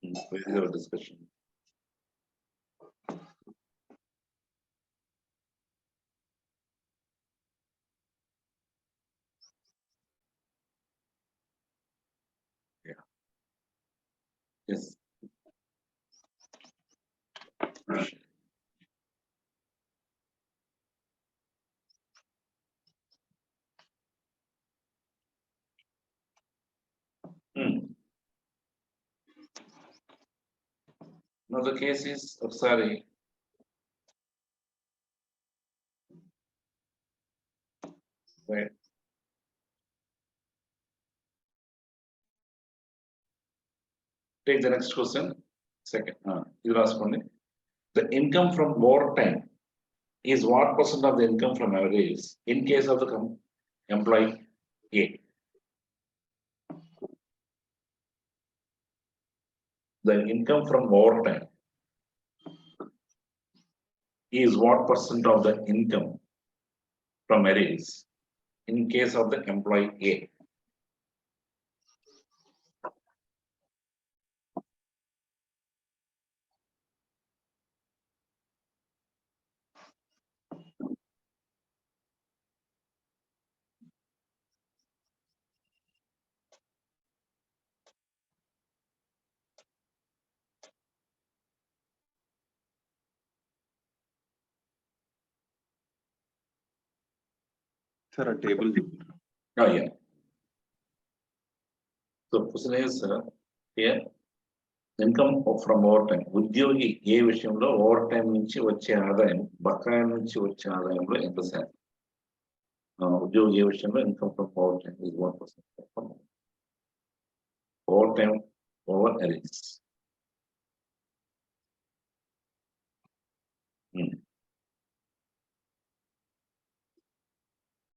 We have a discussion. Yeah. Yes. Now the case is sorry. Right. Take the next question. Second. The last one. The income from wartime is what percent of the income from average in case of the employee A? The income from wartime is what percent of the income from arrears in case of the employee A? Sir, a table. Oh, yeah. So, question is here income from overtime. ఉద్యోగి ఏ విషయంలో over time నుంచి వచ్చే ఆదాయం బకాయిల నుంచి వచ్చే ఆదాయంలో ఎంత శాతం? ఉద్యోగి ఏ విషయంలో income from over time is 1%. Over time over Aries.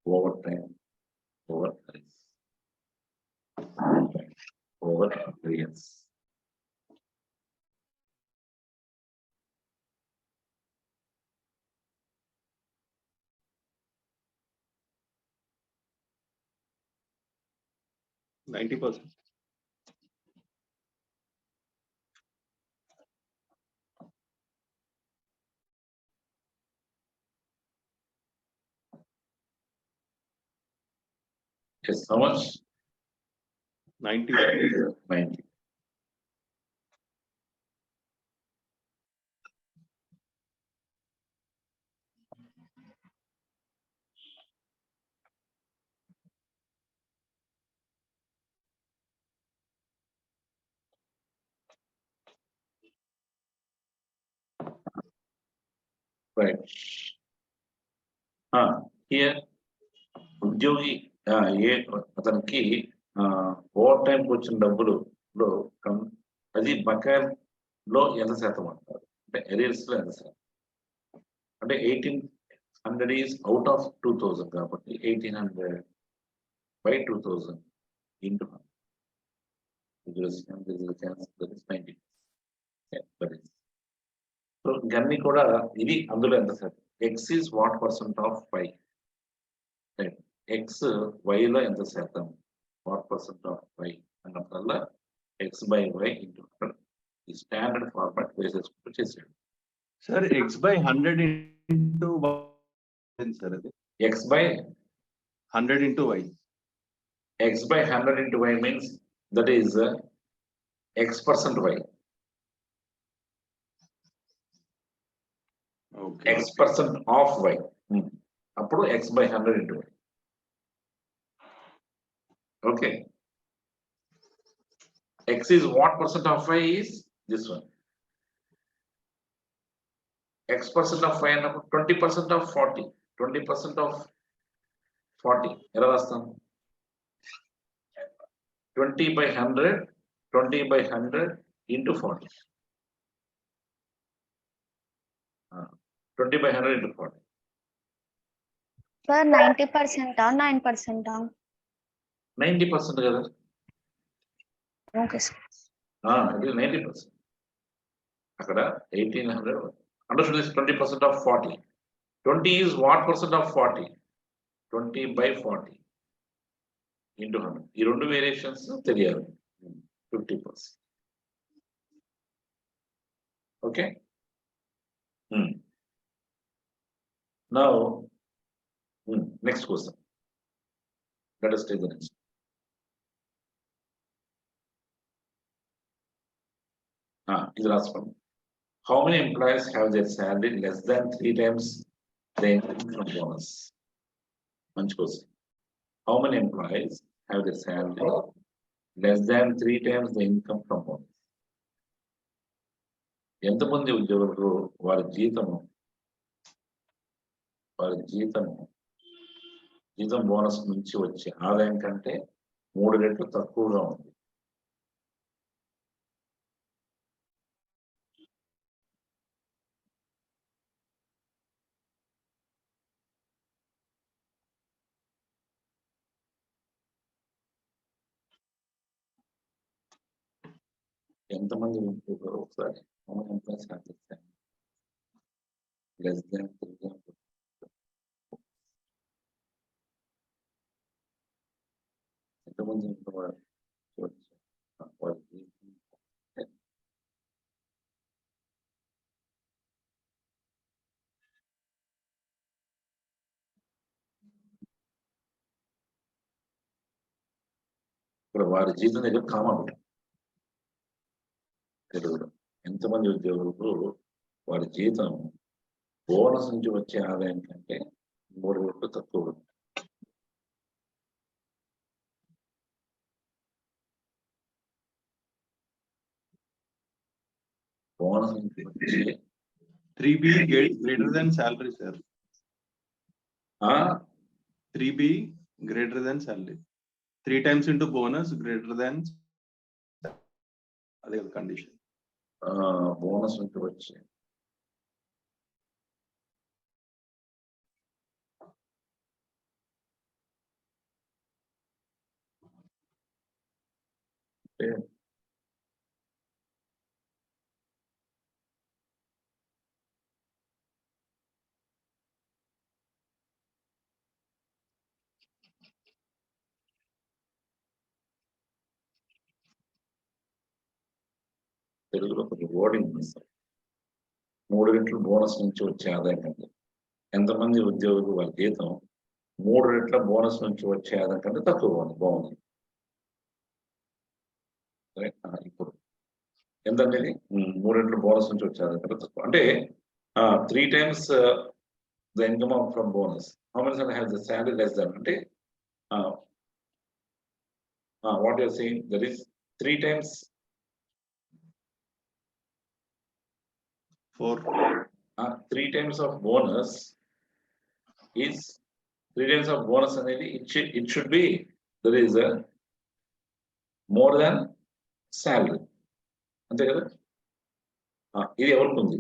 Over time over Aries. Over Aries. %90. Yes, how much? 90. 90. Right. Here, ఉద్యోగి ఏ అతనికి ఓవర్ టైంకి వచ్చిన డబ్బులు అది బకాయిలో ఎంత శాతం అంటారు? అంటే ఎరియర్స్ లో ఎంత శాతం? అంటే 1800 ఈజ్ అవుట్ ఆఫ్ 2000 కాబట్టి 1800 by 2000 into 100. సో ఇవన్నీ కూడా ఇది అందులో ఎంత శాతం? X is what percent of y? X వైలో ఎంత శాతం? వాట్ పర్సెంట్ ఆఫ్ వై అన్నప్పుడల్లా ఎక్స్ బై వై ఇంటూ ఈ స్టాండర్డ్ ఫార్మాట్ వేసేసుకుంటూ చేసాడు. Sir x by 100 into sir అది x by 100 into y. X by 100 into y means that is x percent y. X percent of y అప్పుడు x by 100 into y. Okay, x is what percent of y is this one. X percent of y and 20% of 40. 20% of 40. ఎలా రాస్తాం? 20 by 100. 20 by 100 into 40. 20 by 100 into 40. Sir, 90% or 9%? 90% కదా. Okay, sir. It is 90%. అక్కడ 1800. Understood this 20% of 40. 20 is what percent of 40? 20 by 40 into 100. ఈ రెండు variations తెలియాలి. 50%. Okay. Now, next question. Let us take the next. Is the last one. How many employees have their salary less than 3 times the income from bonus? Manchi question. How many employees have their salary less than 3 times the income from bonus? ఎంతమంది ఉద్యోగులు వారి జీతం bonus నుంచి వచ్చే ఆదాయం కంటే 3 రెట్లు తక్కువగా ఉంది? ఎంతమంది ఉద్యోగులు ఒకసారి లెస్ దాన్ 3 ఎంతమంది ఇక్కడ వారి జీతం దగ్గర కామా తెలుగులో ఎంతమంది ఉద్యోగులకు వారి జీతం బోనస్ నుంచి వచ్చే ఆదాయం కంటే 3 రెట్లు తక్కువ ఉంది? బోనస్ నుంచి వచ్చే 3B greater than salary, sir. 3B greater than salary. 3 times into bonus greater than అదే కండిషన్. బోనస్ నుంచి వచ్చే తెలుగులో కొంచెం వర్డింగ్ ఇస్తారు. 3 రెట్లు బోనస్ నుంచి వచ్చే ఆదాయం కంటే ఎంతమంది ఉద్యోగులు వారి జీతం 3 రెట్ల బోనస్ నుంచి వచ్చే ఆదాయం కంటే తక్కువ ఉంది? బాగుంది. ఇప్పుడు ఎంత అనేది 3 రెట్ల బోనస్ నుంచి వచ్చే ఆదాయం కంటే తక్కువ అంటే 3 times the income from bonus. How many has the salary less than? అంటే what you are saying, there is 3 times 3 times of bonus is 3 times of bonus అనేది it should be there is a more than salary. అంతే కదా? ఇది ఎవరికి ఉంది?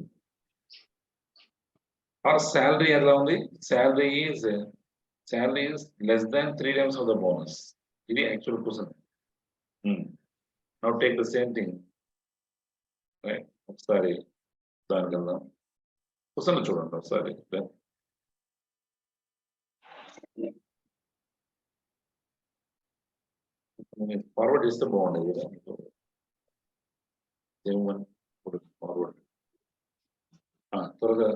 Our salary ఎలా ఉంది? Salary is less than 3 times of the bonus. ఇది actual question. Now take the same thing, right? ఒకసారి దానికి వెళ్దాం. క్వశ్చన్ చూడండి ఒకసారి. ఫార్వర్డ్ చేస్తే బాగుండేది కదా. ఫార్వర్డ్ త్వరగా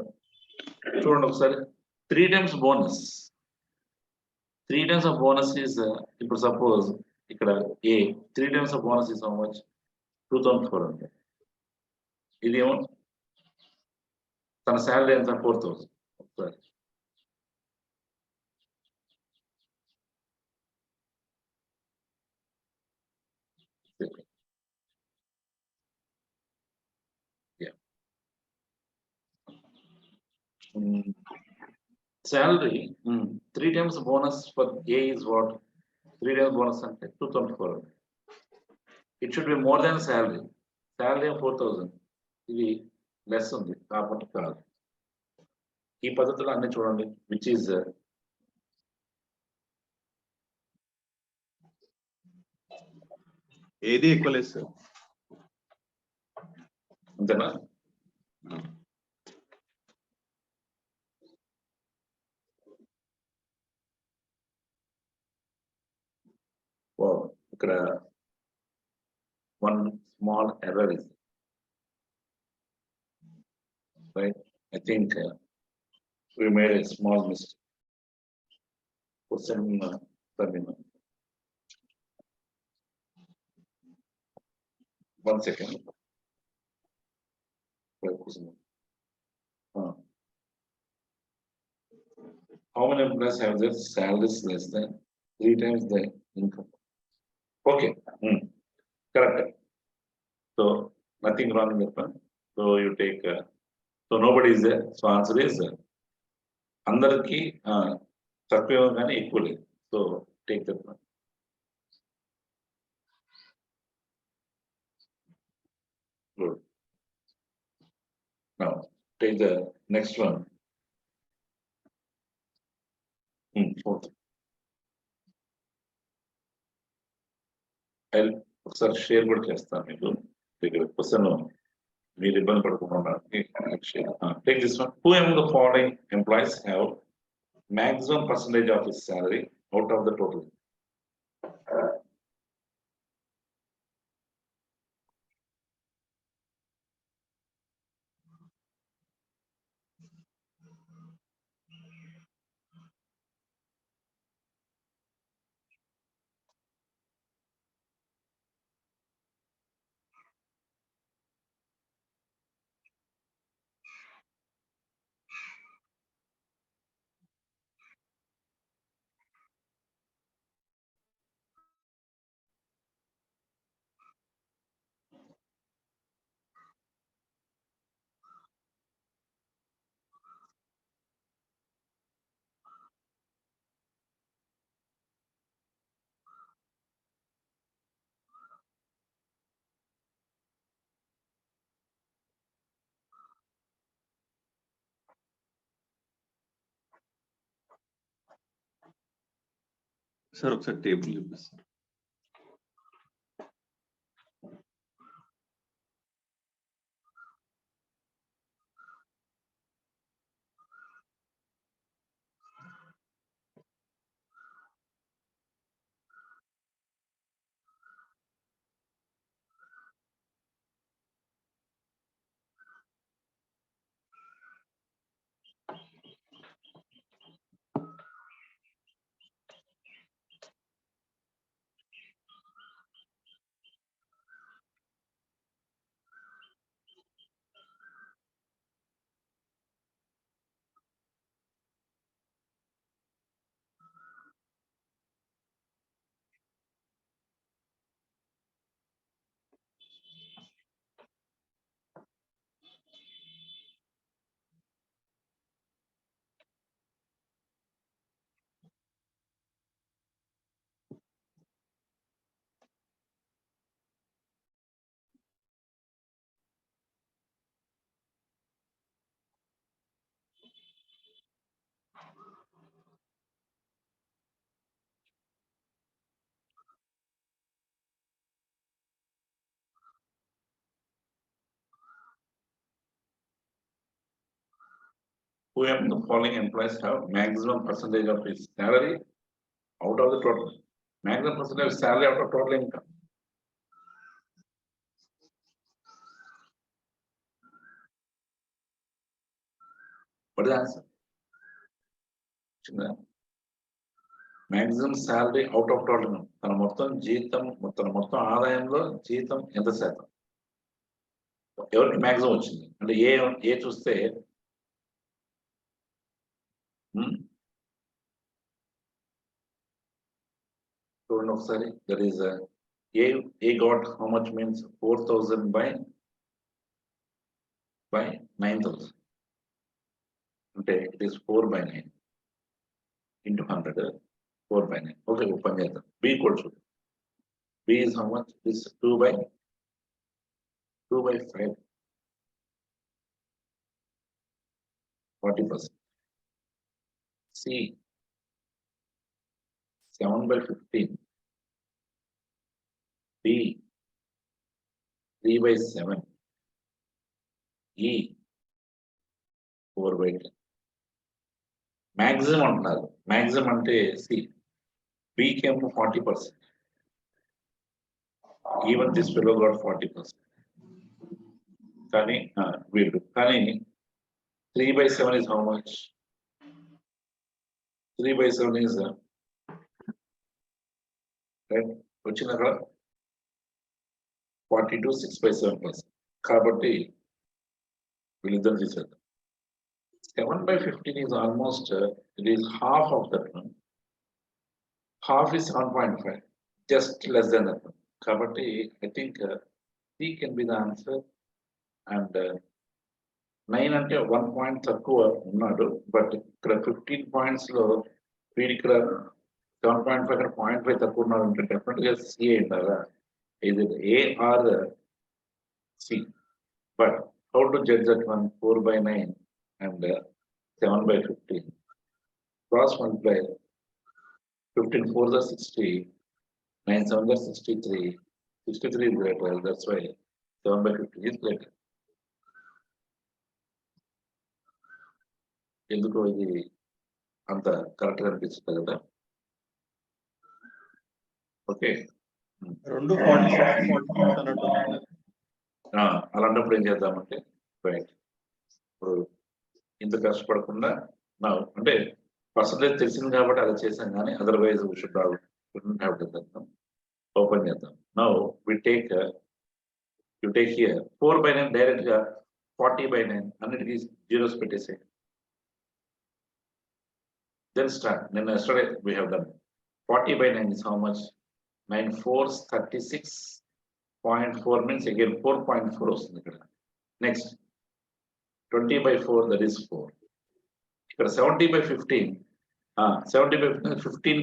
చూడండి ఒకసారి. 3 times bonus. 3 times of bonus is ఇప్పుడు సపోజ్ ఇక్కడ ఏ 3 times of bonus is how much? 2400. ఇది ఏమో తన శాలరీ ఎంత? 4000. ఒకసారి salary 3 times bonus for A is what? 3 times bonus అంటే 2400. It should be more than salary. Salary 4000. ఇది లెస్ ఉంది కాబట్టి కాదు. ఈ పద్ధతిలో అన్ని చూడండి విచ్ ఈజ్ ఏది ఎక్కువ లేదు సార్. అంతేనా? ఇక్కడ one small error is right? I think we made a small mistake. Question, terminal. One second. How many employees have their salaries less than 3 times the income? Okay, correct. So nothing wrong with that. So you take, so nobody is there. So answer is అందరికి తక్కువ కానీ ఎక్కువ లేదు. So take that one. Good. Now take the next one. Fourth. I'll ఒకసారి share కూడా చేస్తాను మీకు దగ్గర క్వశ్చన్ మీరు ఇబ్బంది పడకుండా take this one. Who among the following employees have maximum percentage of his salary out of the total? Sir ఒకసారి table చూపిస్తారు. Who among the following employees have maximum percentage of his salary out of the total? Maximum percentage of salary out of total income. What is the answer? Maximum salary out of total income. తన మొత్తం జీతం, తన మొత్తం ఆదాయంలో జీతం ఎంత శాతం? ఎవరికి మ్యాక్సిమం వచ్చింది అంటే ఏ చూస్తే చూడండి ఒకసారి. That is A got how much means 4,000 by 9,000 అంటే it is 4/9 into 100 4/9. Okay, open చేద్దాం. బి కూడా చూడండి. B is how much? Is 2/5 40%. C 7/15. B 3/7. E 4/10. Maximum అంటున్నారు. మాక్సిమం అంటే సి బి కేమో 40%. Even this fellow got 40%. కానీ వీళ్ళు కానీ 3 by 7 is how much? 3 by 7 is right, వచ్చింది అక్కడ 42 6 by 7 plus. కాబట్టి వీళ్ళిద్దరు తీసేద్దాం. 7 by 15 is almost it is half of that one. Half is 7.5, just less than that one. కాబట్టి I think C can be the answer. And 9 అంటే 1 point తక్కువ ఉన్నాడు, but ఇక్కడ 15 points లో వీడి ఇక్కడ 7.5 ఇక్కడ 0.5 తక్కువ ఉన్నాడు అంటే డెఫినెట్ గా సి అంటారా, ఇది A or C. But how to judge that one? 4 by 9 and 7 by 15 cross multiply. 15 4s are 60, 9 7s are 63, 63 is greater, that's why 7 by 15 is greater. ఎందుకో ఇది అంత కరెక్ట్ గా అనిపిస్తుంది కదా. ఓకే, రెండు 46 అన్నట్టు. అలాంటప్పుడు ఏం చేద్దామంటే రైట్, ఇప్పుడు ఇంత కష్టపడకుండా నా అంటే పర్సంటేజ్ తెలిసింది కాబట్టి అది చేసాం, కానీ అదర్వైజ్ ఓపెన్ చేద్దాం. Now we take you take here 4 by 9 direct గా 40 by 9 అన్నిటికీ జీరోస్ పెట్టేసే. Then start. Then yesterday we have done 40 by 9 is how much? 9 4s 36.4 means again 4.4 వస్తుంది ఇక్కడ. Next 20 by 4, that is 4. ఇక్కడ 70 by 15, 70 by 15,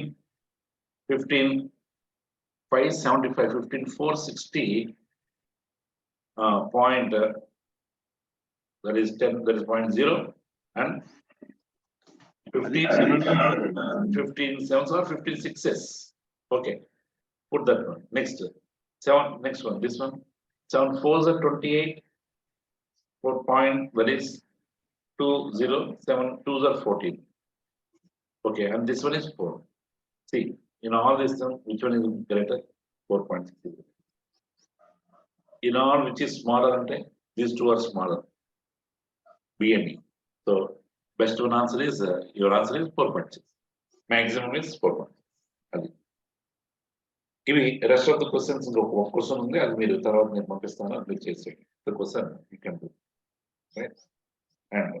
15 5 75, 15 4 60 point, that is 10, that is 0.0, and 15 7s or 15 6s. Okay, put that one. Next 7, next one, this one 7 4s are 28, 4 point, that is 20, 7 2s are 14. Okay, and this one is 4. See, in all this one, which one is greater? 4.6. In all which is smaller, ante these two are smaller, B and E. So best one answer is your answer is 4.6. Maximum is 4.6. అది ఇవి rest of the questions. ఇంకొక question ఉంది, అది మీరు తర్వాత నేను పంపిస్తాను, మీరు చేసేయండి. The question you can do right. And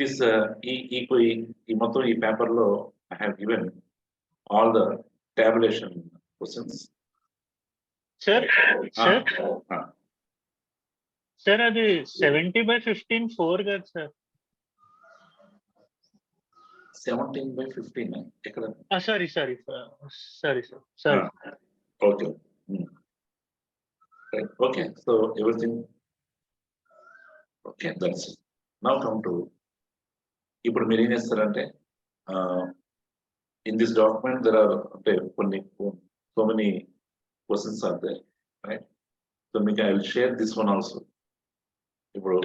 this ఈ మొత్తం ఈ పేపర్ లో I have given all the టాబులేషన్ questions. Sir sir అది 70 by 15 4 కదా సార్? 17 by 15 ఎక్కడ? Sorry sir. Okay right. Okay, so everything okay, that's it. Now come to, ఇప్పుడు మీరు ఏం చేస్తారంటే in this document there are అంటే కొన్ని so many questions are there right. So మీకు I will share this one also. ఇప్పుడు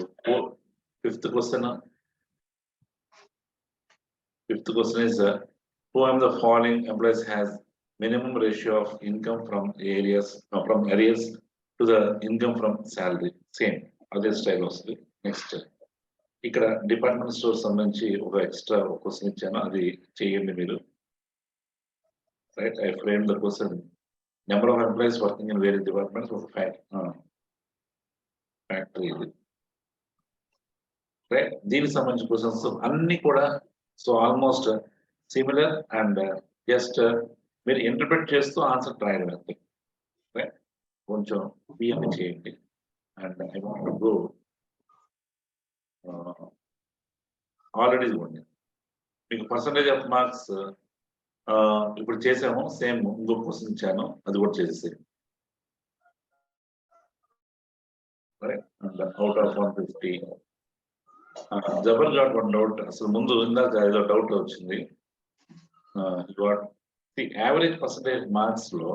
5th question is who among the following employees has minimum ratio of income from areas to the income from salary? Same అదే style వస్తుంది. Next ఇక్కడ department store సంబంధించి ఒక extra question ఇచ్చాను, అది చేయండి మీరు right. I frame the question. Number of employees working in various departments, ఒక ఫ్యాక్టరీ ఇది రైట్. దీనికి సంబంధించిన క్వశ్చన్స్ అన్ని కూడా so almost similar, and just మీరు ఇంటర్ప్రిట్ చేస్తూ ఆన్సర్ రాయడం అంతే రైట్. కొంచెం బిఎంని చేయండి. And I want to go already ఇవ్వండి మీకు పర్సంటేజ్ ఆఫ్ మార్క్స్ ఇప్పుడు చేసాము. సేమ్ ఇంకొక క్వశ్చన్ ఇచ్చాను, అది కూడా చేసేసాను right. And out of 150 Jaber got one doubt. అసలు ముందు ఇందాక ఏదో డౌట్ వచ్చింది. ది యావరేజ్ పర్సంటేజ్ మార్క్స్ లో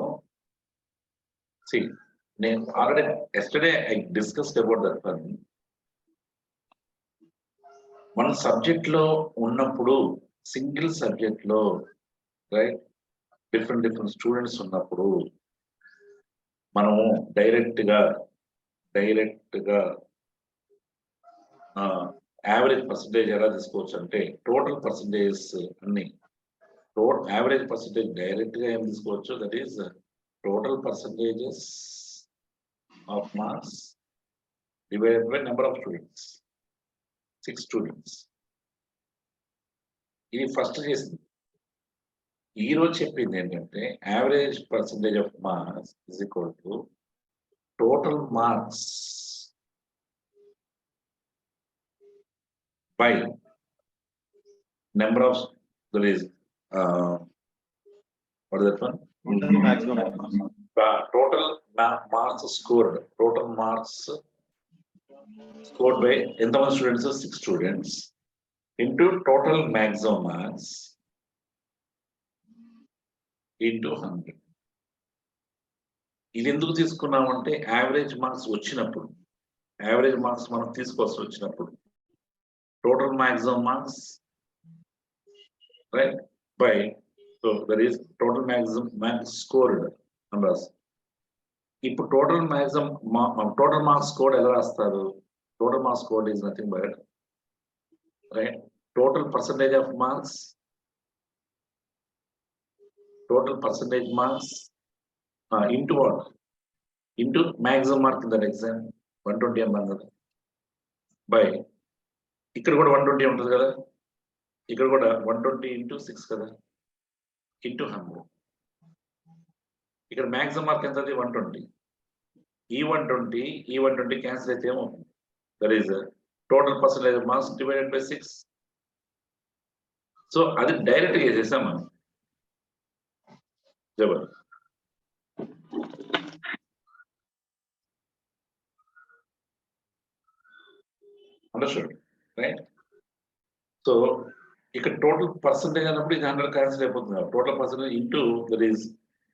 నేను already yesterday I discussed about that one. మన సబ్జెక్ట్ లో ఉన్నప్పుడు, సింగిల్ సబ్జెక్ట్ లో రైట్, డిఫరెంట్ స్టూడెంట్స్ ఉన్నప్పుడు మనము డైరెక్ట్ గా యావరేజ్ పర్సంటేజ్ ఎలా తీసుకోవచ్చు అంటే టోటల్ పర్సంటేజ్ అన్ని యావరేజ్ పర్సంటేజ్ డైరెక్ట్ గా ఏం తీసుకోవచ్చు, that is total percentages of marks divided by number of students, 6 students. ఇది ఫస్ట్ చేసింది. ఈ రోజు చెప్పింది ఏంటంటే average percentage of marks is equal to total marks by number of, there is what is that one? Maximum. Total marks scored. Total marks scored by ఎంతమంది students, 6 students into total maximum marks into 100. ఇది ఎందుకు తీసుకున్నామంటే average marks వచ్చినప్పుడు, average marks మనం తీసుకోవాల్సి వచ్చినప్పుడు total maximum marks, right, by, so there is total maximum marks scored numbers. ఇప్పుడు total marks scored ఎలా రాస్తారు? Total marks scored is nothing but, right, total percentage of marks, total percentage marks into what? Into maximum mark in that exam 120 అన్నారు by, ఇక్కడ కూడా 120 ఉంటుంది కదా, ఇక్కడ కూడా 120 into 6 కదా, into 100. ఇక్కడ మ్యాక్సిమం మార్క్ ఎంత? 120. ఈ 120 క్యాన్సిల్ అయితే ఏమవుతుంది? That is total percentage of marks divided by 6. So అది డైరెక్ట్ గా చేసాం మనం. Jaber understood, right? సో ఇక్కడ టోటల్ పర్సంటేజ్ అన్నప్పుడు ఇది 100 క్యాన్సిల్ అయిపోతుంది. Total percentage into that is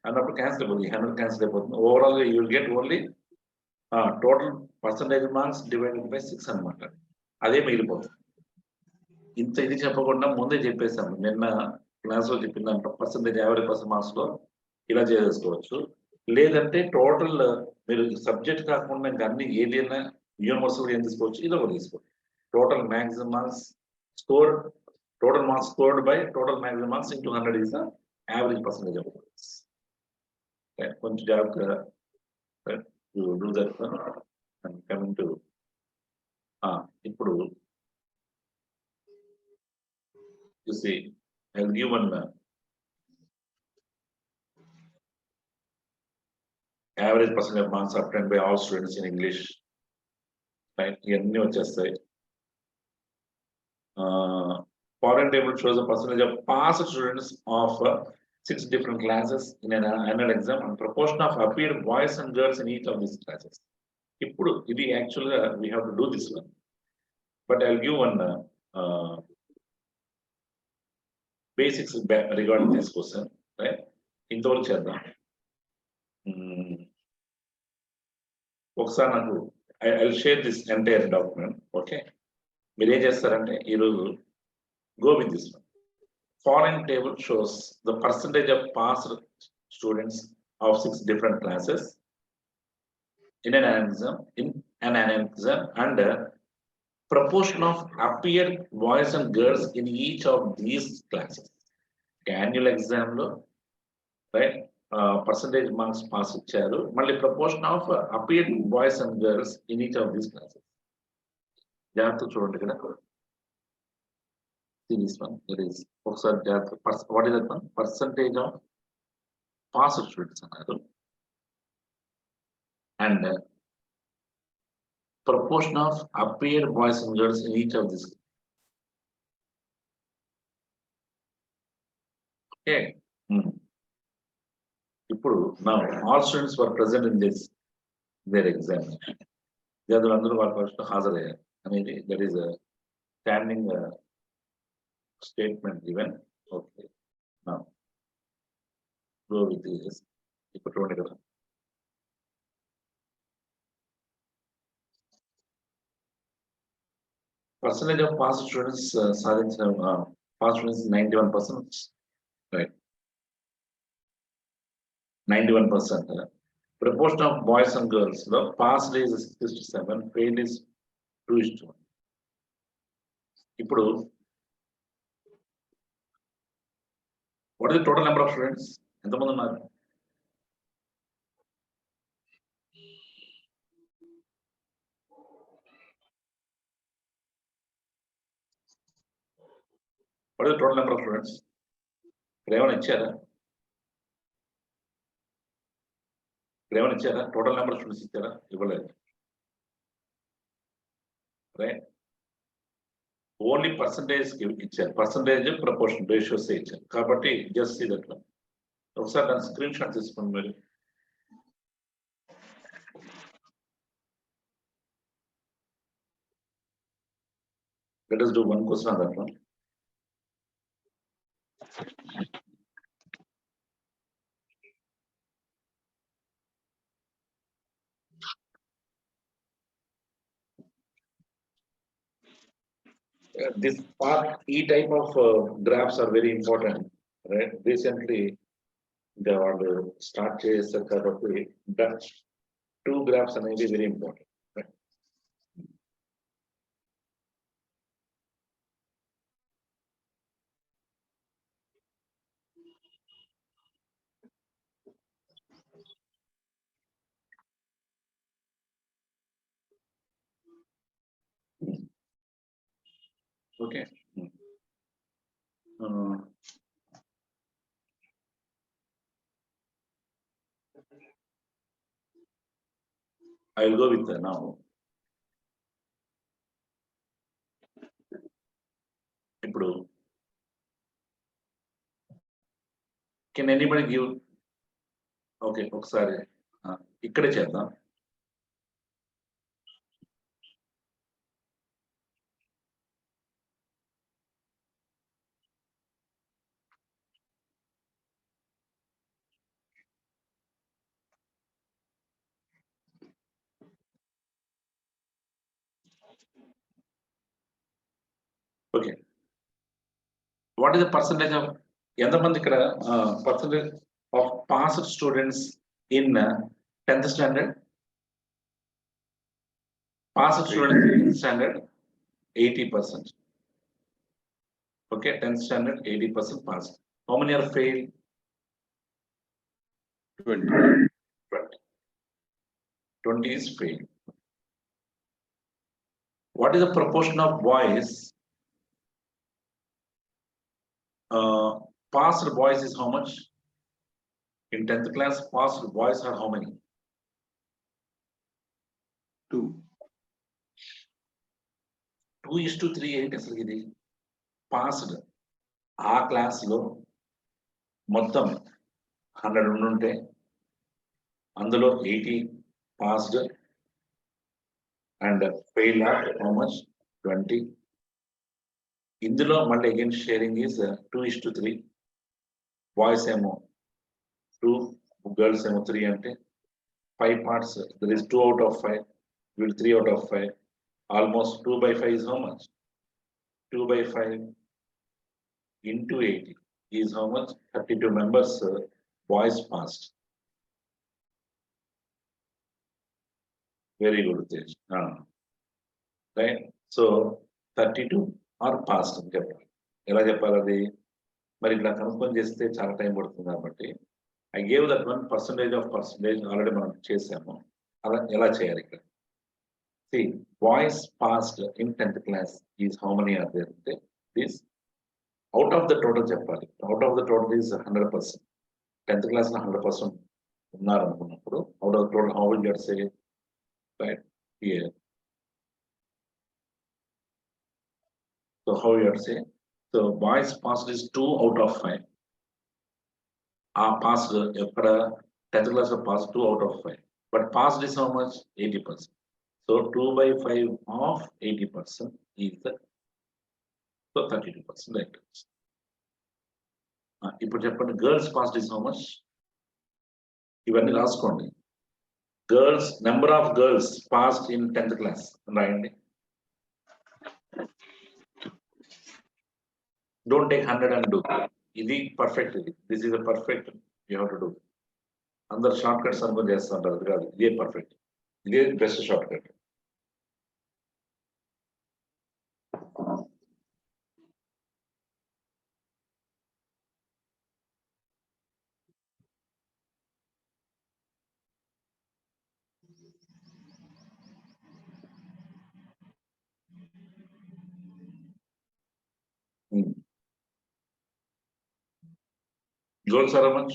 అన్నప్పుడు క్యాన్సిల్ అయిపోతుంది, 100 క్యాన్సిల్ అయిపోతుంది. Overall you will get only total percentage marks divided by 6 అనమాట. అదే మిగిలిపోతుంది. ఇంత ఇది చెప్పకుండా ముందే చెప్పేసాము, నిన్న క్లాస్ లో చెప్పిందంట పర్సంటేజ్ యావరేజ్ పర్సెంట్ మార్క్స్ లో ఇలా చేసేసుకోవచ్చు. లేదంటే టోటల్ మీరు సబ్జెక్ట్ కాకుండా ఇంకా అన్ని ఏదైనా యూనివర్సల్ ఏం తీసుకోవచ్చు, ఇది ఒకటి తీసుకోవచ్చు. Total maximum marks scored, total marks scored by total maximum marks into 100 is the average percentage of marks. Okay, కొంచెం జాగ్రత్తగా you do that one. And coming to ఇప్పుడు you see I'll give one average percentage of marks obtained by all students in English, right? ఇవన్నీ వచ్చేస్తాయి. Foreign table shows the percentage of passed students of 6 different classes in an annual exam and proportion of appeared boys and girls in each of these classes. Ippudu idi actually we have to do this one, but I'll give one basics regarding this question, right? ఇంతవరకు చేద్దాం. ఒకసారి నాకు I'll share this entire document, okay? మీరు ఏం చేస్తారంటే ఈరోజు go with this one. Foreign table shows the percentage of passed students of 6 different classes in an exam and proportion of appeared boys and girls in each of these classes. Annual exam lo, right, percentage marks pass icharu, malli proportion of appeared boys and girls in each of these classes. జాగ్రత్త చూడండి ఇక్కడ. See this one, there is ఒకసారి జాగ్రత్త. What is that one? Percentage of passed students అన్నారు and proportion of appeared boys and girls in each of these. Okay. ఇప్పుడు now all students were present in this their examination. విద్యార్థులందరూ వాళ్ళ పరీక్షలో హాజరయ్యారు అనేది that is a standing statement given. Okay, now go with this. ఇప్పుడు చూడండి కదా, percentage of passed students సాధించిన passed students 91%, right? 91%. Proportion of boys and girls, the passed is 67, failed is 2:1. ఇప్పుడు what is the total number of students? ఎంతమంది ఉన్నారు? What is the total number of students? ఏమైనా ఇచ్చారా? ఏమైనా ఇచ్చారా? Total number of students ఇచ్చారా? ఇవ్వలేదు. Right, only percentage ఇచ్చారు. పర్సంటేజ్ ప్రపోర్షన్ రేషియోస్ ఇచ్చారు. కాబట్టి జస్ట్ సీ దట్. ఒకసారి దాని స్క్రీన్ షాట్ తీసుకోండి మీరు. Let us do one question on that one. This part E type of graphs are very important, right? Recently, they are start చేశారు కాబట్టి two graphs అనేది very important. Right? Okay. I will go with now. ఇప్పుడు can anybody give? Okay, ఒకసారి ఇక్కడే చేద్దాం. Okay. What is the percentage of ఎంతమంది ఇక్కడ percentage of passed students in 10th standard? Passed students in 10th standard 80%. Okay, 10th standard 80% passed. How many are failed? 20. 20 is failed. What is the proportion of boys? Passed boys is how much? In 10th class, passed boys are how many? 2. 2:3 ఏంటి అసలు ఇది? Passed ఆ class లో మొత్తం 100 ఉండుంటే అందులో 80 passed and fail how much? 20. ఇందులో మళ్ళీ అగైన్ షేరింగ్ ఈస్ 2:3. బాయ్స్ ఏమో 2, గర్ల్స్ ఏమో 3 అంటే 5 parts. There is 2 out of 5. Will 3 out of 5. Almost 2/5 is how much? 2/5 into 80 is how much? 32 members boys passed. Very good, Tej. Right? So 32 are passed అని చెప్పాలి. ఎలా చెప్పాలి అది? మరి ఇట్లా కన్ఫర్మ్ చేస్తే చాలా టైం పడుతుంది కాబట్టి I gave that one percentage already మనం చేసాము. అలా ఎలా చేయాలి ఇక్కడ? See, boys passed in 10th class is how many are there? This out of the total చెప్పాలి. Out of the total is 100%. 10th class లో 100% ఉన్నారు అనుకున్నప్పుడు out of the total how will you say? Right here. So how you have to say? So boys passed is 2 out of 5. Passed ఎక్కడ 10th class లో passed 2 out of 5. But passed is how much? 80%. So 2/5 of 80% is the 32%. Right. ఇప్పుడు చెప్పండి, girls passed is how much? ఇవన్నీ రాసుకోండి. Girls number of girls passed in 10th class రాయండి. Don't take 100 and do. ఇది perfect. This is a perfect you have to do. అందరు short cuts అనుకుని చేస్తుంటారు, అది కాదు. ఇదే పర్ఫెక్ట్, ఇదే best short cut. Goals are how much?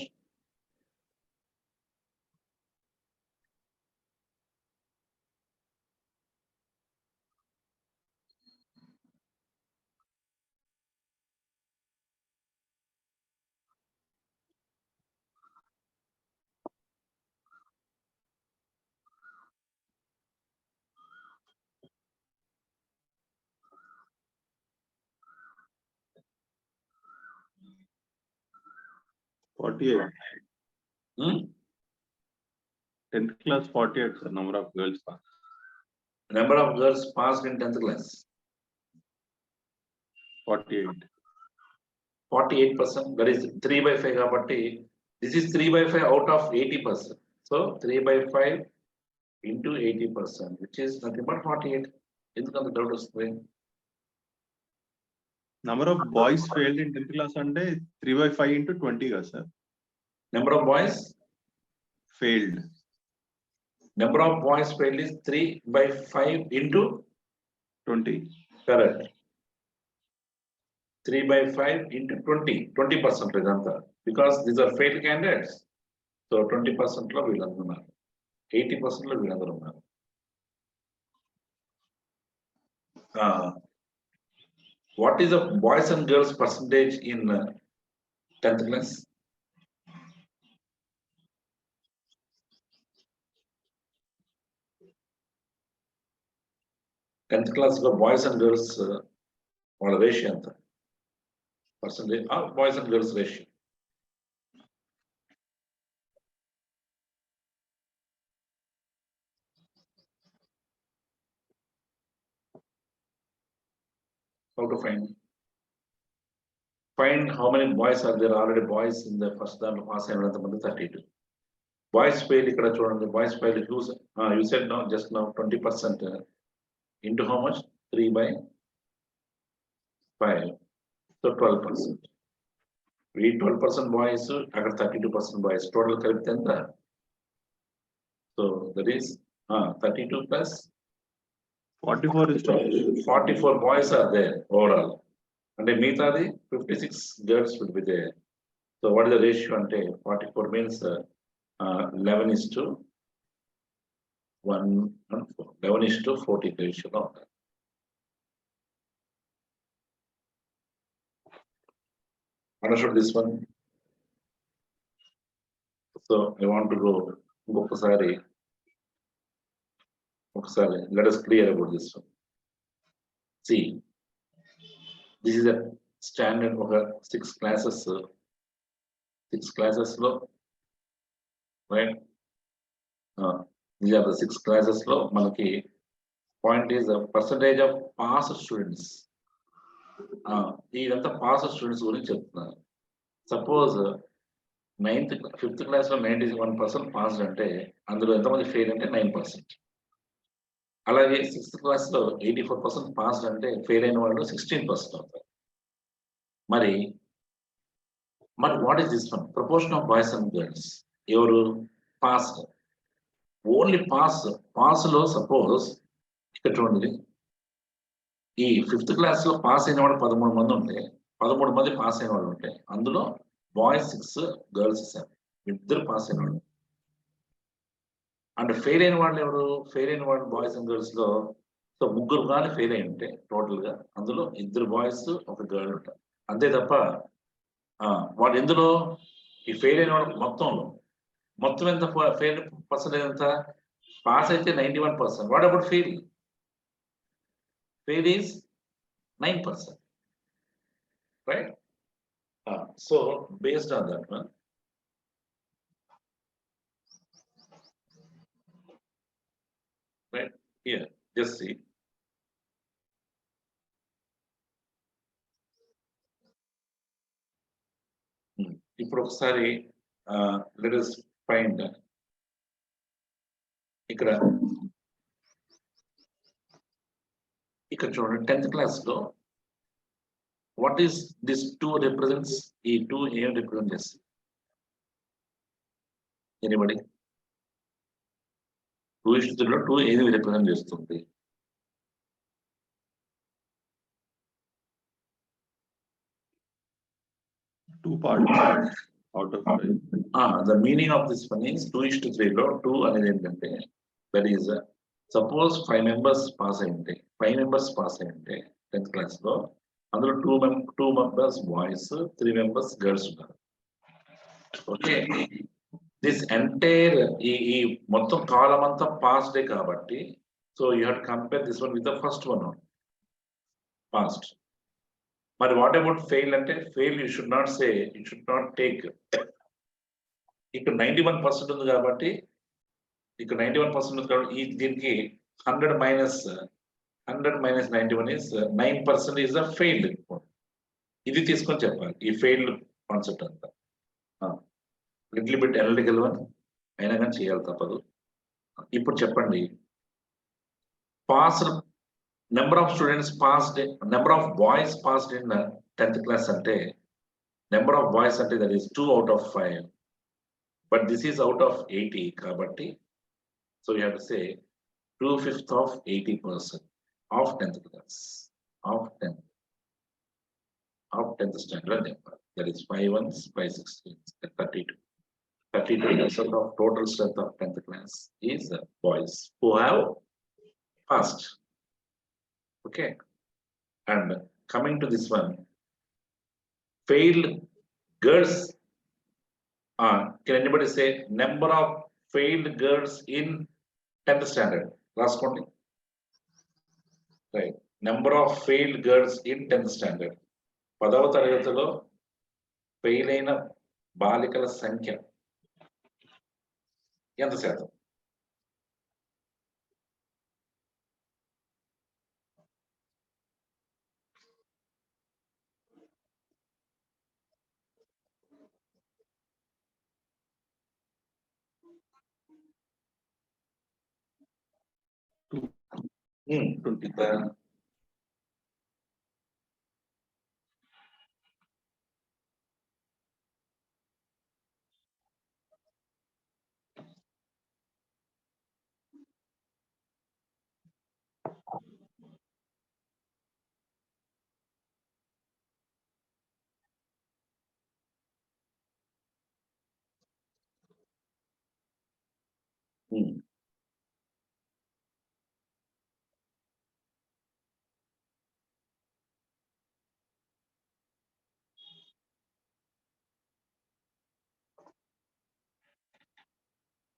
$48. Hmm? 10th class 48, sir, number of girls passed. Number of girls passed in 10th class. 48. 48%. That is 3/5 కాబట్టి this is 3/5 out of 80%. So 3/5 into 80%, which is nothing but 48. ఎందుకంత doubt వస్తుంది? Number of boys failed in 10th class అంటే 3/5 into 20 కదా sir. Number of boys? Failed. Number of boys failed is 3/5 into 20. correct. 3/5 into 20, 20% ఇదంతా. Because these are failed candidates. So 20% లో వీళ్ళందరూ ఉన్నారు. 80% లో వీళ్ళందరూ ఉన్నారు. What is the boys and girls percentage in 10th class? Tenth class లో boys and girls వాళ్ళ ratio ఎంత? Percentage boys and girls ratio. How to find? Find how many boys are there already boys in the first దాంట్లో pass అయిన ఎంతమంది? 32. Boys fail ఇక్కడ చూడండి. Boys fail you said no just now 20% into how much? 3/5. So 12%. We 12% boys, అక్కడ 32% boys. Total కలిపితే ఎంత? So that is 32 plus 44 is 44 boys are there overall. And మిగతాది 56 girls would be there. So what is the ratio అంటే 44 means 11:40 ratio లో ఉంటుంది. Understood this one? So I want to go ఒకసారి let us clear about this one. See, this is a standard ఒక 6 classes లో right. These are the 6 classes లో మనకి point is the percentage of passed students. ఇదంతా passed students గురించి చెప్తున్నారు. Suppose 5th class లో 91% passed అంటే అందులో ఎంతమంది ఫెయిల్ అంటే 9%. అలాగే 6th class లో 84% passed అంటే ఫెయిల్ అయిన వాళ్ళు 16% అవుతారు. మరి what is this one? Proportion of boys and girls. ఎవరు పాస్? ఓన్లీ పాస్ లో సపోజ్ ఇక్కడ చూడండి, ఈ 5th class లో పాస్ అయిన వాళ్ళు 13 మంది ఉంటే 13 మంది పాస్ అయిన వాళ్ళు ఉంటే అందులో బాయ్స్ 6 గర్ల్స్ 7 ఇద్దరు పాస్ అయిన వాళ్ళు. అండ్ ఫెయిల్ అయిన వాళ్ళు ఎవరు? ఫెయిల్ అయిన వాళ్ళు బాయ్స్ అండ్ గర్ల్స్ లో సో 3 కానీ ఫెయిల్ అయి ఉంటే టోటల్ గా అందులో 2 బాయ్స్ 1 గర్ల్ ఉంటారు. అంతే తప్ప వాళ్ళు ఎందులో ఈ ఫెయిల్ అయిన వాళ్ళు మొత్తం ఎంత ఫెయిల్ పర్సెంటేజ్ ఎంత? పాస్ అయితే 91%. What about fail? Fail is 9%. Right. So based on that one right here, just see. ఇప్పుడు ఒకసారి let us find ఇక్కడ చూడండి 10th class లో what is this 2 represents? ఈ 2 ఏం రిప్రజెంట్ చేస్తుంది? ఎనీబడి? 2:3 లో 2 ఏది రిప్రజెంట్ చేస్తుంది? 2 parts. out of 5. The meaning of this one is 2:3 లో 2 అనేది ఏంటంటే that is suppose 5 members pass అయి ఉంటే 5 మెంబర్స్ పాస్ అయి ఉంటే 10th క్లాస్ లో అందులో 2 మెంబర్స్ బాయ్స్ 3 మెంబర్స్ గర్ల్స్ ఉన్నారు. ఓకే, దిస్ ఎంటైర్ ఈ మొత్తం కాలం అంతా పాస్డ్ కాబట్టి so you have compare this one with the first one past. మరి వాట్ అబౌట్ ఫెయిల్ అంటే fail you should not say, you should not take. ఇక్కడ 91% ఉంది కాబట్టి ఇక్కడ 91% ఉంది కాబట్టి ఈ దీనికి 100 minus 91 is 9% is a failed. ఇది తీసుకొని చెప్పాలి ఈ ఫెయిల్డ్ కాన్సెప్ట్ అంతా. లిటిల్ బిట్ అనలిటికల్ వన్ అయినా కానీ చేయాలి తప్పదు. ఇప్పుడు చెప్పండి, pass number of students passed, number of boys passed in 10th class అంటే నెంబర్ ఆఫ్ బాయ్స్ అంటే that is 2 out of 5. But this is out of 80 kabatti, so you have to say 2/5 of 80% of 10th class of 10th standard number, that is 5 ones 5 16 32% of total strength of 10th class is boys who have passed. Okay, and coming to this one, failed girls. Can anybody say number of failed girls in 10th standard? Last one. Right. Number of failed girls in 10th standard. 10వ తరగతిలో fail అయిన బాలికల సంఖ్య ఎంత శాతం?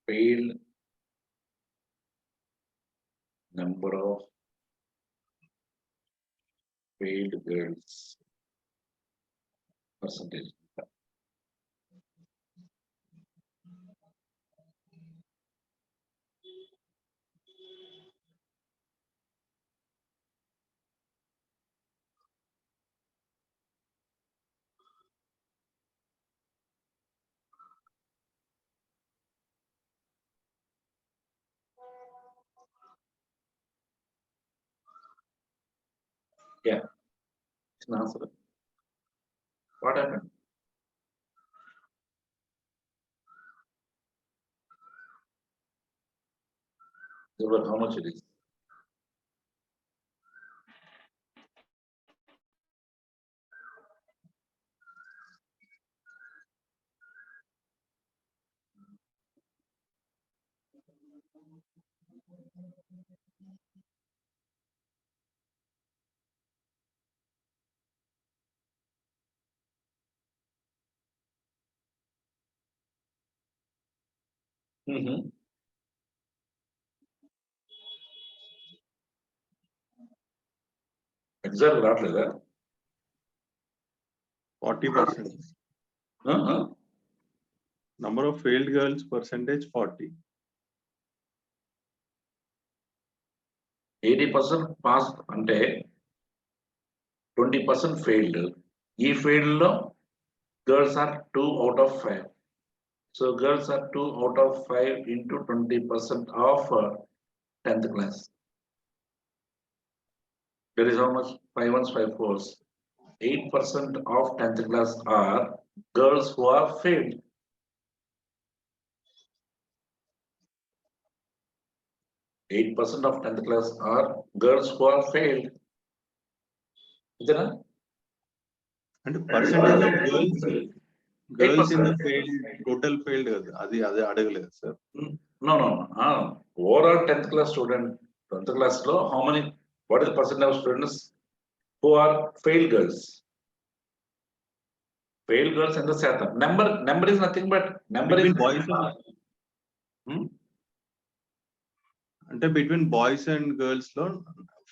Failed number of failed girls percentage. Yeah, it's an answer. What happened? How much it is? Exactly రావట్లేదా? 40%. Number of failed girls percentage 40. 80% pass అంటే 20% failed. ఈ ఫెయిల్డ్ లో girls are 2 out of 5. So girls are 2 out of 5 into 20% of 10th class. That is how much? 5 ones 5 fours. 8% of 10th class are girls who are failed. 8% of 10th class are girls who are failed. Is that? And percentage of girls girls in the 8%. Failed total failed కదా, అది అడగలేదు sir. No. Overall 10th class student, 10th class lo, how many, what is the percentage of students who are failed girls? Failed girls in the శాతం. Number is nothing but number Between is boys అంటే between boys and girls లో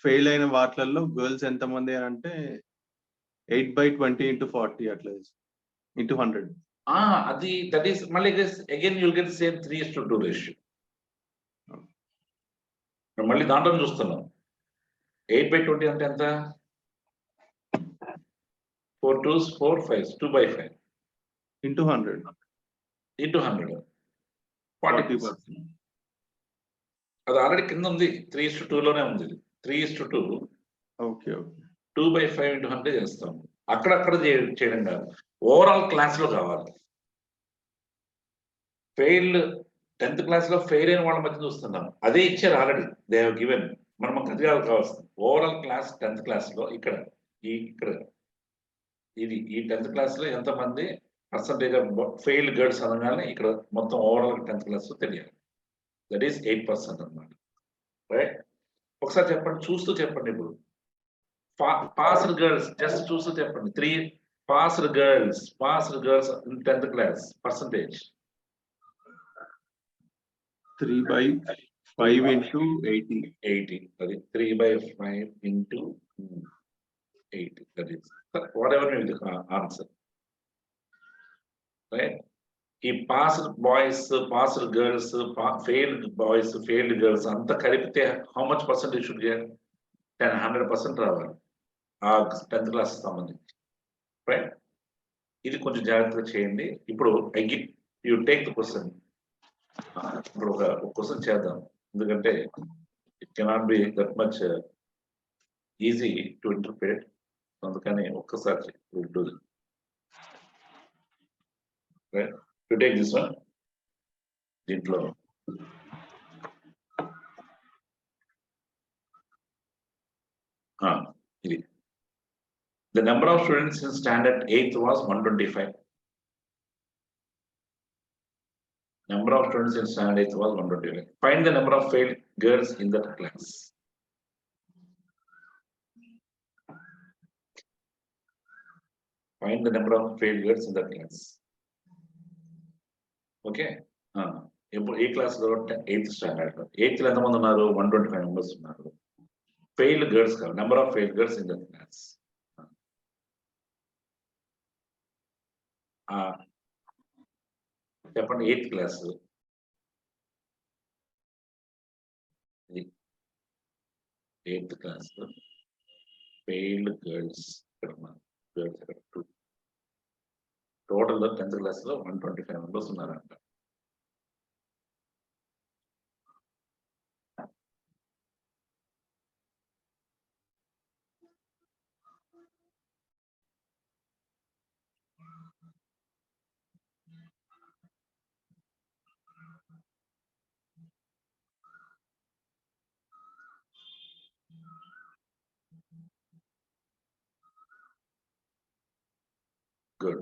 fail అయిన వాటిలలో girls ఎంత మంది అని అంటే 8/20 into 40 అట్లా into 100. అది that is మళ్ళీ again you'll get the same 3:2 ratio. మళ్ళీ దాంట్లో చూస్తున్నాం 8/20 అంటే ఎంత 4 2s 4 5s 2/5 into 100 into 100 40%. అది ఆల్రెడీ కింద ఉంది 3:2 లోనే ఉంది 3:2 ఓకే 2/5 into 100 చేస్తాం. అక్కడక్కడ చేయడం కాదు, ఓవరాల్ క్లాస్ లో కావాలి. ఫెయిల్ 10th క్లాస్ లో ఫెయిల్ అయిన వాళ్ళ మధ్య చూస్తున్నాం, అదే ఇచ్చారు ఆల్రెడీ, దే హావ్ గివెన్. మనం అది కావాల్సింది ఓవరాల్ క్లాస్ 10th క్లాస్ లో ఇక్కడ ఇది ఈ 10th క్లాస్ లో ఎంతమంది పర్సంటేజ్ ఆఫ్ ఫెయిల్డ్ గర్ల్స్ అనగానే ఇక్కడ మొత్తం ఓవరాల్ 10th క్లాస్ లో తెలియాలి. దట్ ఈస్ 8% అన్నమాట. రైట్, ఒకసారి చెప్పండి, చూస్తూ చెప్పండి. ఇప్పుడు పాస్డ్ గర్ల్స్ జస్ట్ చూస్తూ చెప్పండి. 3 passed girls in 10th class percentage 3/5 into 80. అది 3/5 into 80. That is whatever may be the answer. Right? ఈ passed boys, passed girls, failed boys, failed girls అంతా కలిపితే how much percentage should get? 100% రావాలి ఆ 10th class సంబంధించి. Right, ఇది కొంచెం జాగ్రత్తగా చేయండి. ఇప్పుడు యూ టేక్ ద క్వశ్చన్. ఇప్పుడు ఒక క్వశ్చన్ చేద్దాం, ఎందుకంటే it cannot be that much easy to interpret. అందుకని ఒక్కసారి will do this. Right, to take this one. దీంట్లో ఇది the number of students in standard 8th was 125. Number of students in standard 8th was 125. Find the number of failed girls in that class. Find the number of failed girls in that class. Okay. ఇప్పుడు ఏ class లో 8th standard లో 8th లో ఎంతమంది ఉన్నారు? 125 members ఉన్నారు. Failed girls కాదు, number of failed girls in that class. చెప్పండి, 8th class 8th class failed girls total 10th class లో 125 మెంబర్స్ ఉన్నారంట. Good.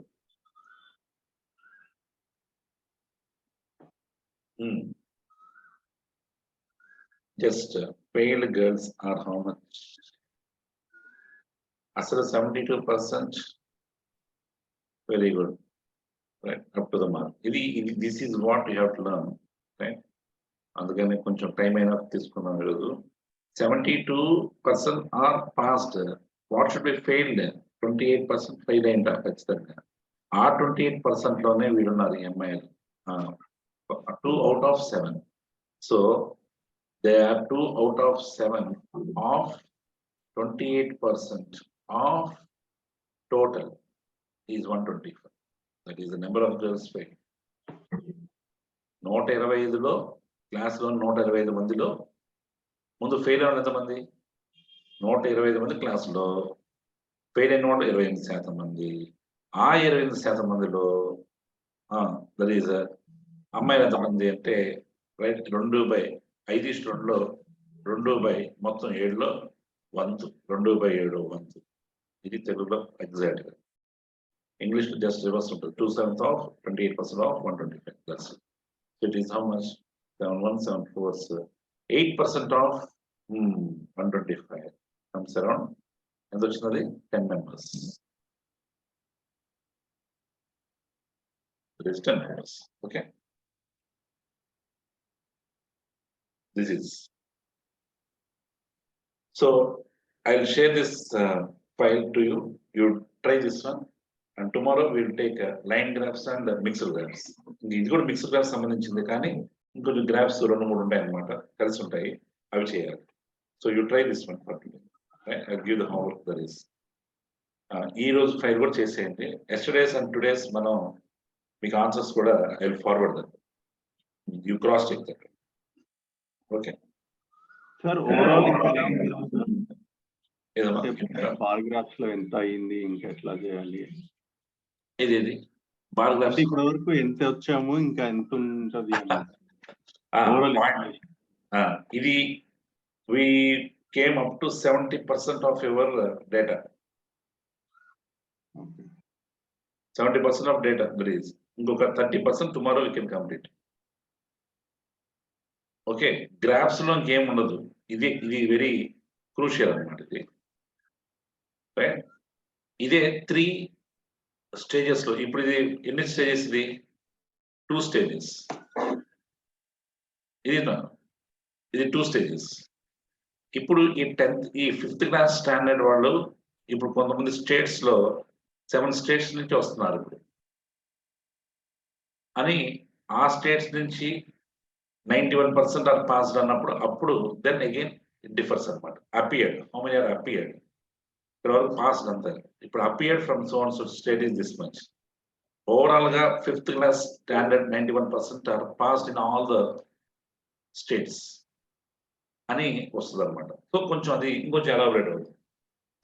Just failed girls are how much? Asal 72%. Very good. Right, up to the mark. This is what you have to learn. Right? అందుకని కొంచెం time అయినా తీసుకున్నాం ఈరోజు. 72% are passed. What should be failed? 28% fail అయిందా? ఖచ్చితంగా ఆ 28% లోనే వీడున్నారు mil. 2 out of 7. So they are 2 out of 7 of 28% of total is 125. That is the number of girls failed. 125లో క్లాస్ లో 125 మందిలో ముందు ఫెయిల్ అయిన ఎంతమంది? 125 మంది క్లాస్ లో, ఫెయిల్ అయిన వాళ్ళు 28% మంది. ఆ 28% మందిలో దట్ ఈస్ అమ్మాయిలు ఎంతమంది అంటే రైట్ 2/5 2/2 మొత్తం 7లో వంతు, 2/7 వంతు. ఇది తెలుగులో ఎగ్జాక్ట్ గా English just reverse ఉంటుంది 2/7 off, 28% off, 125. That's it. So it is how much? 7174. So 8% off, 125. Comes around. And that's another 10 members. It is 10 members. Okay. This is. So I'll share this file to you. You try this one. And tomorrow we'll take line graphs and mixed graphs. ఇది కూడా mixed graphs సంబంధించింది కానీ ఇంకొన్ని graphs 2-3 ఉంటాయి అన్నమాట కలిసి ఉంటాయి అవి చేయాలి. So you try this one for I give the homework there is. ఈ రోజు ఫైల్ కూడా చేసేయండి. ఎస్టర్డేస్ అండ్ టుడేస్ మనం మీకు ఆన్సర్స్ కూడా I will forward that. You cross check that. Okay sir overall bar graphs లో ఎంత అయింది, ఇంకా ఎట్లా చేయాలి, ఇది బార్ గ్రాఫ్స్ ఇప్పటి వరకు ఎంత వచ్చాము, ఇంకా ఎంత ఉంటది ఇది we came up to 70% of your data. 70% of data release. ఇంకొక 30% tomorrow we can complete. Okay graphs లో ఇంకేం ఉండదు. ఇది వెరీ క్రూషియల్ అన్నమాట. ఇది ఇదే 3 స్టేజెస్ లో. ఇప్పుడు ఇది ఎన్ని స్టేజెస్? ఇది 2 స్టేజెస్. ఇది 2 స్టేజెస్. ఇప్పుడు ఈ 5th క్లాస్ స్టాండర్డ్ వాళ్ళు ఇప్పుడు కొంతమంది స్టేట్స్ లో 7 స్టేట్స్ నుంచి వస్తున్నారు ఇప్పుడు అని. ఆ స్టేట్స్ నుంచి 91% ఆర్ పాస్డ్ అన్నప్పుడు అప్పుడు దెన్ అగైన్ ఇట్ డిఫర్స్ అనమాట. Appeared, how many are appeared, ఇక్కడ వరకు పాస్డ్ అంతా. ఇప్పుడు appeared from so and so state is this much. Overall గా 5th class standard 91% are passed in all the states అని వస్తుంది అనమాట. సో కొంచెం అది ఇంకొంచెం ఎలాబరేట్ అవుతుంది.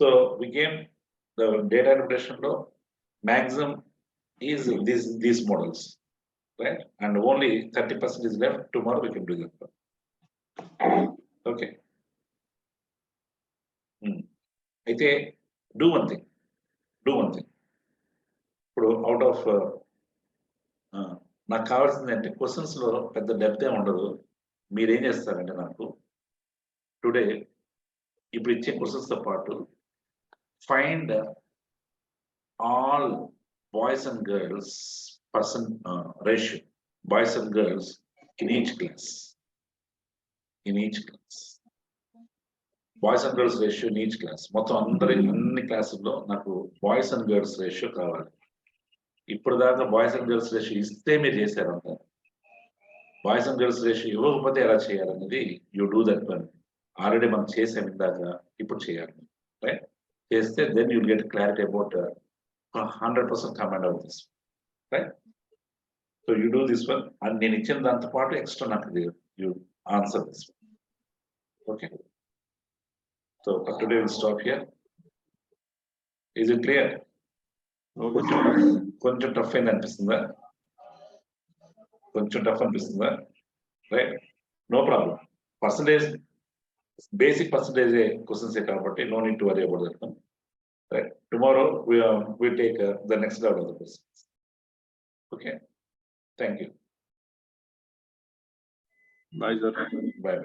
So we game the data interpretation లో maximum is these models, right? And only 30% is left. Tomorrow we can do that. Okay. అయితే do one thing. ఇప్పుడు అవుట్ ఆఫ్ నాకు కావాల్సింది అంటే క్వశ్చన్స్ లో పెద్ద డెప్త్ ఏమి ఉండదు. మీరేం చేస్తారంటే నాకు టుడే ఇప్పుడు ఇచ్చే క్వశ్చన్స్ తో పాటు find all boys and girls person ratio, boys and girls in each class. Boys and girls ratio in each class. మొత్తం అన్ని క్లాసుల్లో నాకు బాయ్స్ అండ్ గర్ల్స్ రేషియో కావాలి. ఇప్పుడు దాకా బాయ్స్ అండ్ గర్ల్స్ రేషియో ఇస్తే మీరు చేశారు అంతా. బాయ్స్ అండ్ గర్ల్స్ రేషియో ఇవ్వకపోతే ఎలా చేయాలనేది you do that one. Already మనం చేసాం ఇందాక, ఇప్పుడు చేయాలి. రైట్? చేస్తే then you get clarity about 100% command out this. Right? So you do this one. And నేను ఇచ్చిన దాంతో పాటు ఎక్స్ట్రా నాకు you answer this one. Okay. So for today will stop here. Is it clear? కొంచెం tough అయింది అనిపిస్తుందా? Right? No problem. Percentage basic percentage questions కాబట్టి no need to worry about that one. Right? Tomorrow we take the next round of the questions. Okay. Thank you. Bye, sir. Bye.